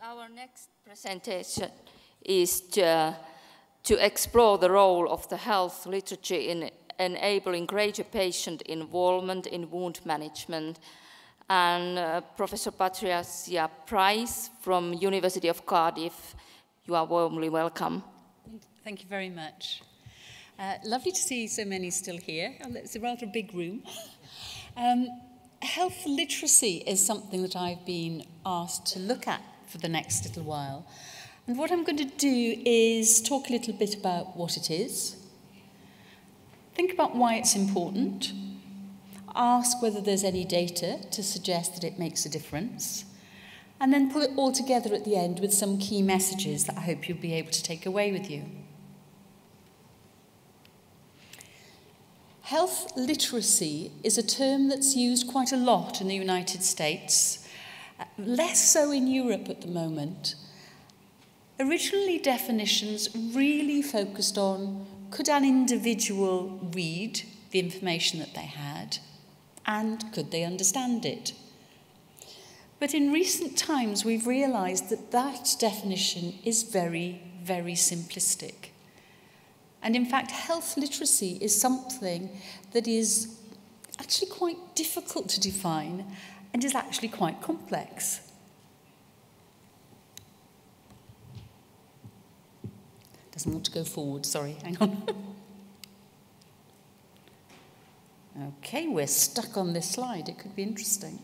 our next presentation is to explore the role of the health literature in enabling greater patient involvement in wound management. And Professor Patricia Price from University of Cardiff, you are warmly welcome. Thank you very much. Lovely to see so many still here. It's a rather big room. Health literacy is something that I've been asked to look at for the next little while. And what I'm going to do is talk a little bit about what it is, think about why it's important, ask whether there's any data to suggest that it makes a difference, and then pull it all together at the end with some key messages that I hope you'll be able to take away with you. Health literacy is a term that's used quite a lot in the United States, less so in Europe at the moment. Originally, definitions really focused on could an individual read the information that they had, and could they understand it? But in recent times, we've realised that that definition is very, very simplistic. And in fact, health literacy is something that is actually quite difficult to define and is actually quite complex. Doesn't want to go forward, sorry, hang on. Okay, we're stuck on this slide. It could be interesting.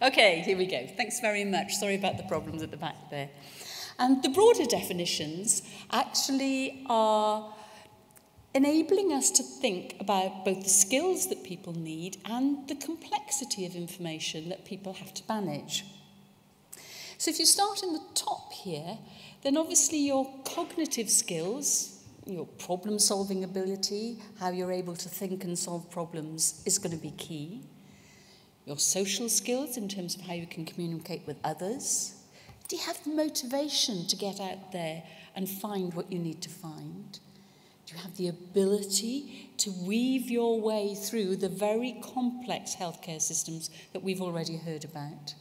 Okay, here we go. Thanks very much. Sorry about the problems at the back there. And the broader definitions actually are enabling us to think about both the skills that people need and the complexity of information that people have to manage. So if you start in the top here, then obviously your cognitive skills, your problem-solving ability, how you're able to think and solve problems is going to be key. Your social skills in terms of how you can communicate with others. Do you have the motivation to get out there and find what you need to find? Do you have the ability to weave your way through the very complex healthcare systems that we've already heard about?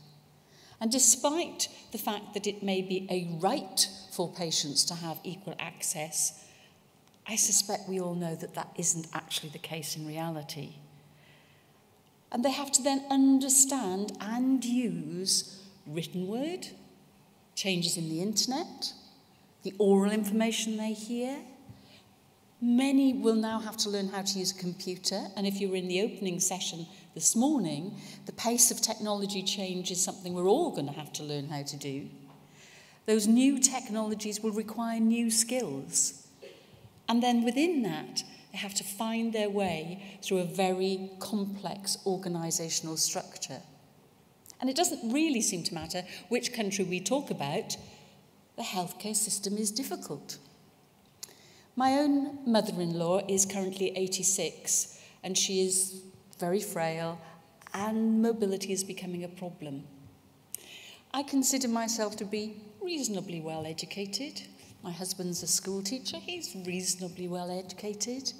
And despite the fact that it may be a right for patients to have equal access, I suspect we all know that that isn't actually the case in reality. And they have to then understand and use written word, changes in the internet, the oral information they hear. Many will now have to learn how to use a computer, and if you were in the opening session this morning, the pace of technology change is something we're all going to have to learn how to do. Those new technologies will require new skills. And then within that, they have to find their way through a very complex organisational structure. And it doesn't really seem to matter which country we talk about, the healthcare system is difficult. My own mother-in-law is currently 86, and she is very frail, and mobility is becoming a problem. I consider myself to be reasonably well educated. My husband's a school teacher, he's reasonably well educated.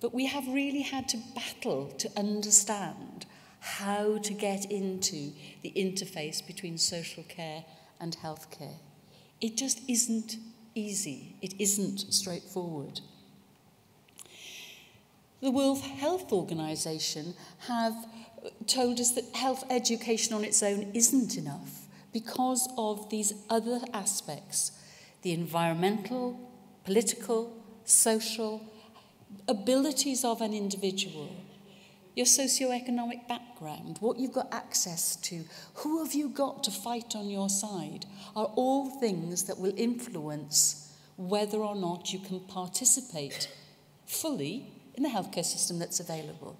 But we have really had to battle to understand how to get into the interface between social care and healthcare. It just isn't easy. It isn't straightforward. The World Health Organization have told us that health education on its own isn't enough because of these other aspects, the environmental, political, social abilities of an individual, your socio-economic background, what you've got access to, who have you got to fight on your side, are all things that will influence whether or not you can participate fully in the healthcare system that's available.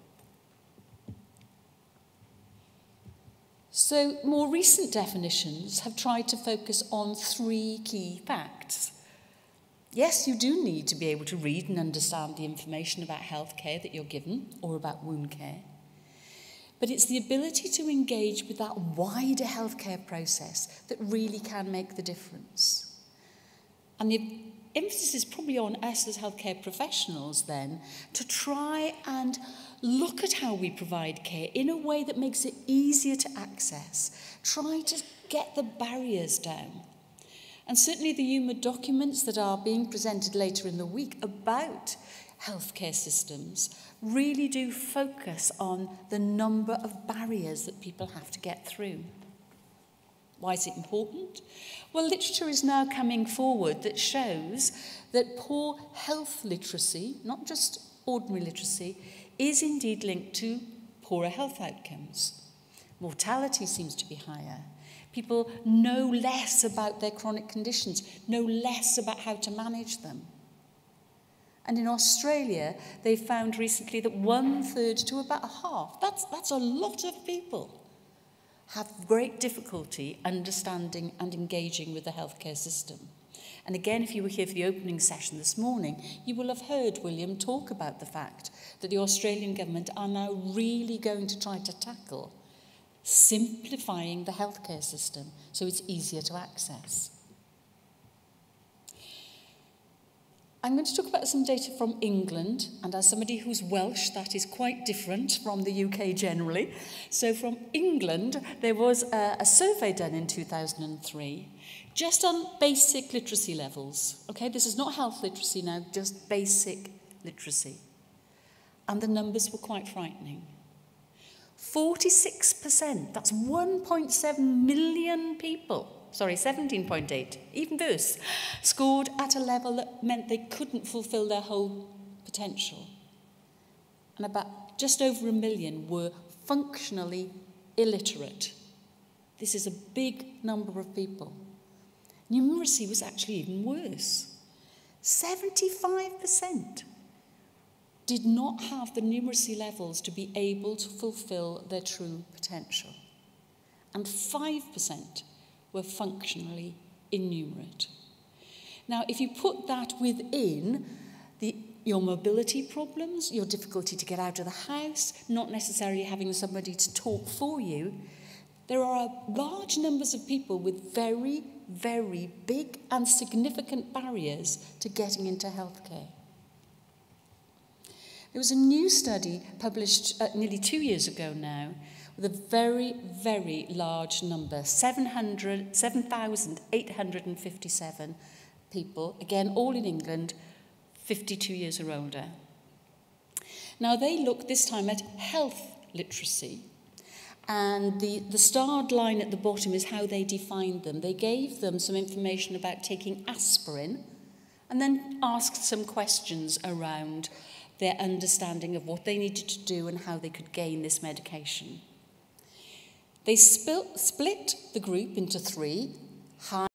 So more recent definitions have tried to focus on three key facts. Yes, you do need to be able to read and understand the information about healthcare that you're given or about wound care. But it's the ability to engage with that wider healthcare process that really can make the difference. And the emphasis is probably on us as healthcare professionals then to try and look at how we provide care in a way that makes it easier to access. Try to get the barriers down. And certainly the EWMA documents that are being presented later in the week about healthcare systems really do focus on the number of barriers that people have to get through. Why is it important? Well, literature is now coming forward that shows that poor health literacy, not just ordinary literacy, is indeed linked to poorer health outcomes. Mortality seems to be higher. People know less about their chronic conditions, know less about how to manage them. And in Australia, they found recently that 1/3 to about a half, that's a lot of people, have great difficulty understanding and engaging with the healthcare system. And again, if you were here for the opening session this morning, you will have heard William talk about the fact that the Australian government are now really going to try to tackle simplifying the healthcare system so it's easier to access. I'm going to talk about some data from England, and as somebody who's Welsh, that is quite different from the UK generally. So from England, there was a survey done in 2003, just on basic literacy levels. Okay, this is not health literacy now, just basic literacy. And the numbers were quite frightening. 46%, that's 1.7 million people, 17.8, even worse, scored at a level that meant they couldn't fulfill their whole potential. And about just over 1 million were functionally illiterate. This is a big number of people. Numeracy was actually even worse. 75% did not have the numeracy levels to be able to fulfill their true potential. And 5% were functionally innumerate. Now, if you put that within your mobility problems, your difficulty to get out of the house, not necessarily having somebody to talk for you, there are large numbers of people with very, very big and significant barriers to getting into healthcare. There was a new study published nearly 2 years ago now with a very, very large number, 7,857 people, again, all in England, 52 years or older. Now, they looked this time at health literacy, and the starred line at the bottom is how they defined them. They gave them some information about taking aspirin and then asked some questions around their understanding of what they needed to do and how they could gain this medication. They split the group into 3, high,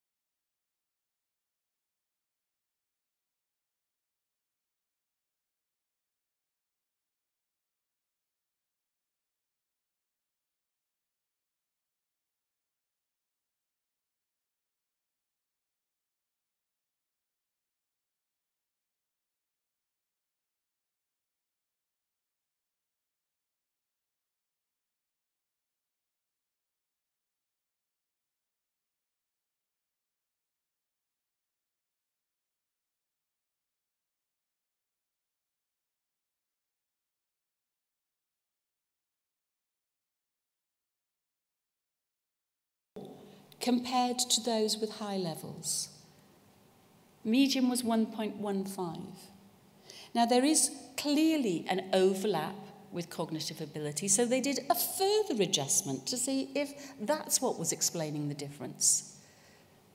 compared to those with high levels. Median was 1.15. Now, there is clearly an overlap with cognitive ability, so they did a further adjustment to see if that's what was explaining the difference.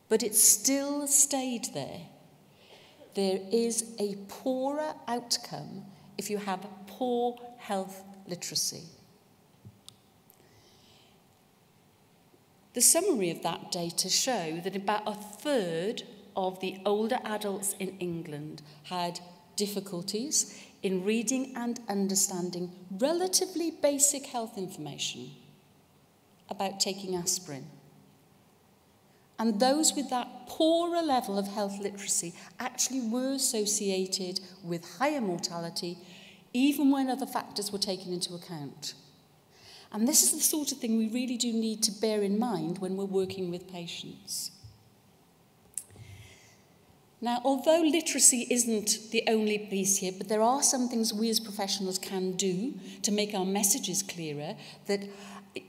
But it still stayed there. There is a poorer outcome if you have poor health literacy. The summary of that data show that about 1/3 of the older adults in England had difficulties in reading and understanding relatively basic health information about taking aspirin. And those with that poorer level of health literacy actually were associated with higher mortality, even when other factors were taken into account. And this is the sort of thing we really do need to bear in mind when we're working with patients. Now, although literacy isn't the only piece here, but there are some things we as professionals can do to make our messages clearer, that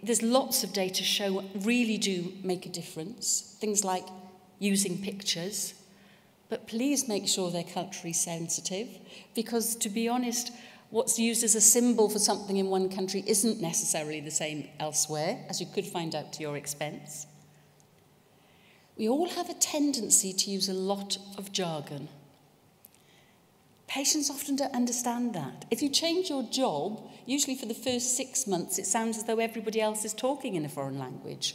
there's lots of data show really do make a difference. Things like using pictures, but please make sure they're culturally sensitive, because to be honest, what's used as a symbol for something in one country isn't necessarily the same elsewhere, as you could find out to your expense. We all have a tendency to use a lot of jargon. Patients often don't understand that. If you change your job, usually for the first 6 months, it sounds as though everybody else is talking in a foreign language.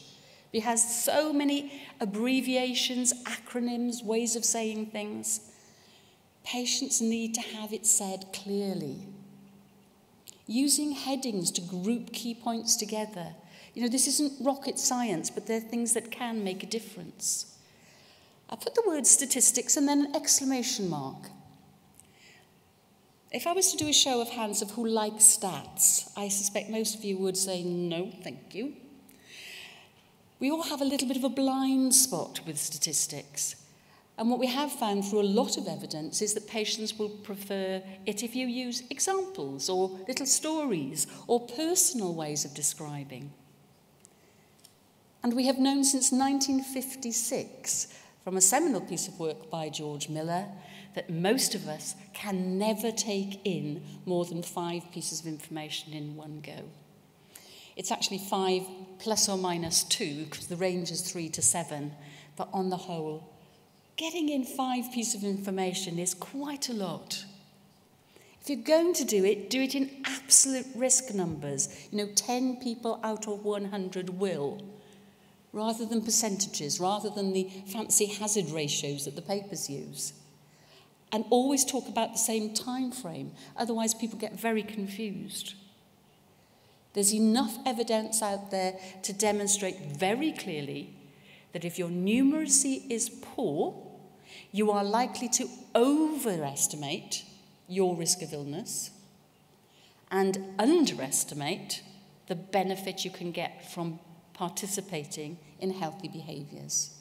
It has so many abbreviations, acronyms, ways of saying things. Patients need to have it said clearly. Using headings to group key points together. You know, this isn't rocket science, but they're things that can make a difference. I put the word statistics and then an exclamation mark. If I was to do a show of hands of who likes stats, I suspect most of you would say, no, thank you. We all have a little bit of a blind spot with statistics. And what we have found through a lot of evidence is that patients will prefer it if you use examples or little stories or personal ways of describing. And we have known since 1956, from a seminal piece of work by George Miller, that most of us can never take in more than 5 pieces of information in one go. It's actually 5 plus or minus 2, because the range is 3 to 7, but on the whole, getting in 5 pieces of information is quite a lot. If you're going to do it in absolute risk numbers. 10 people out of 100 will, rather than percentages, rather than the fancy hazard ratios that the papers use. And always talk about the same time frame, otherwise people get very confused. There's enough evidence out there to demonstrate very clearly that if your numeracy is poor, you are likely to overestimate your risk of illness and underestimate the benefit you can get from participating in healthy behaviours.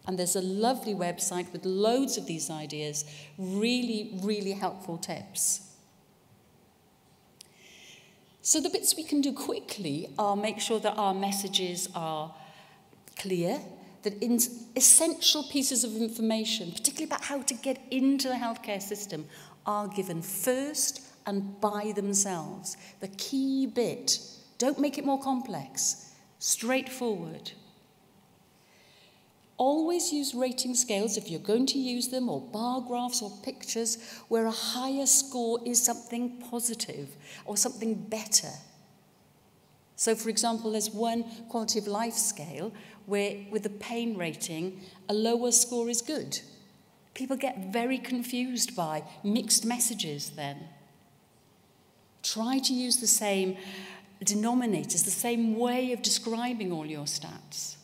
And there's a lovely website with loads of these ideas, really, really helpful tips. So the bits we can do quickly are make sure that our messages are clear, that essential pieces of information, particularly about how to get into the healthcare system, are given first and by themselves. The key bit, don't make it more complex, straightforward. Always use rating scales if you're going to use them, or bar graphs or pictures, where a higher score is something positive or something better. So, for example, there's one quality of life scale where, with the pain rating, a lower score is good. People get very confused by mixed messages then. Try to use the same denominators, the same way of describing all your stats.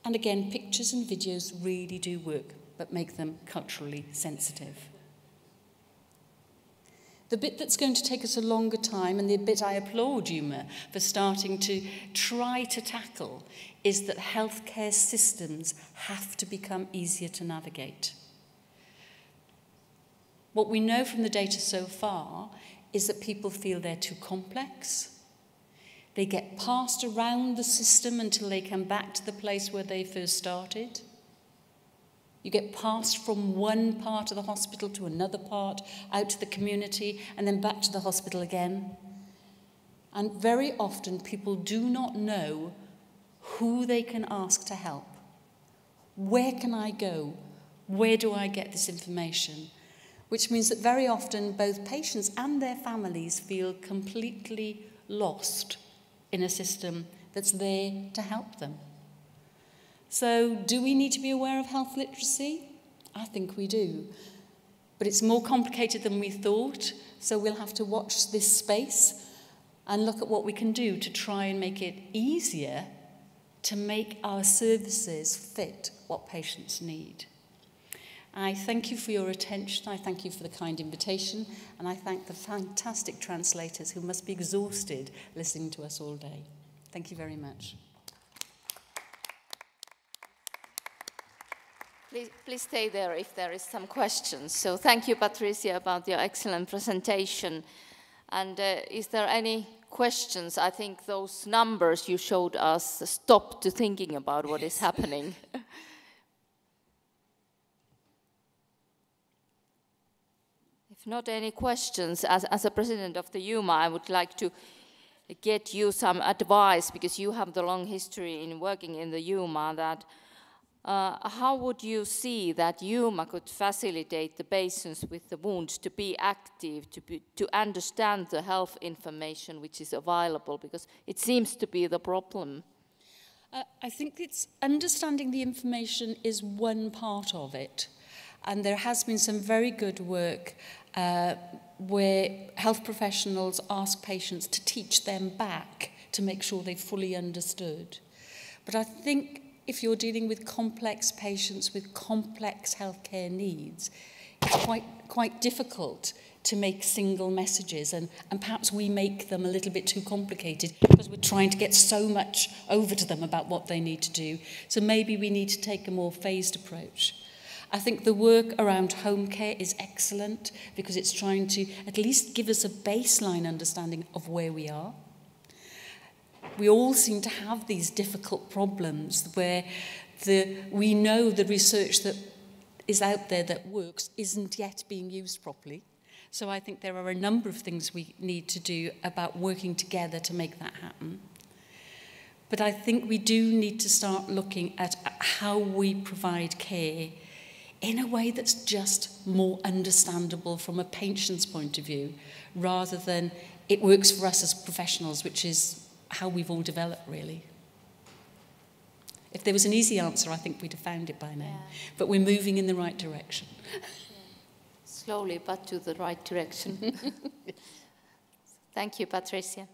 And again, pictures and videos really do work, but make them culturally sensitive. The bit that's going to take us a longer time, and the bit I applaud EWMA for starting to try to tackle, is that healthcare systems have to become easier to navigate. What we know from the data so far is that people feel they're too complex. They get passed around the system until they come back to the place where they first started. You get passed from one part of the hospital to another part, out to the community, and then back to the hospital again. And very often people do not know who they can ask to help. Where can I go? Where do I get this information? Which means that very often both patients and their families feel completely lost in a system that's there to help them. So, do we need to be aware of health literacy? I think we do. But it's more complicated than we thought, so we'll have to watch this space and look at what we can do to try and make it easier to make our services fit what patients need. I thank you for your attention, I thank you for the kind invitation, and I thank the fantastic translators who must be exhausted listening to us all day. Thank you very much. Please stay there if there is some questions. So thank you, Patricia, about your excellent presentation. And is there any questions? I think those numbers you showed us stopped to thinking about what is happening. If not any questions, as a president of the EWMA, I would like to get you some advice, because you have the long history in working in the EWMA, that how would you see that EWMA could facilitate the patients with the wounds to be active, to understand the health information which is available, because it seems to be the problem? I think it's understanding the information is one part of it. And there has been some very good work where health professionals ask patients to teach them back to make sure they fully understood. But I think if you're dealing with complex patients with complex healthcare needs, it's quite difficult to make single messages, and perhaps we make them a little bit too complicated because we're trying to get so much over to them about what they need to do. So maybe we need to take a more phased approach. I think the work around home care is excellent because it's trying to at least give us a baseline understanding of where we are. We all seem to have these difficult problems where we know the research that is out there that works isn't yet being used properly. So I think there are a number of things we need to do about working together to make that happen. But I think we do need to start looking at how we provide care in a way that's just more understandable from a patient's point of view, rather than it works for us as professionals, which is how we've all developed, really. If there was an easy answer, I think we'd have found it by now. Yeah. But we're moving in the right direction. Yeah. Slowly, but to the right direction. Thank you, Patricia.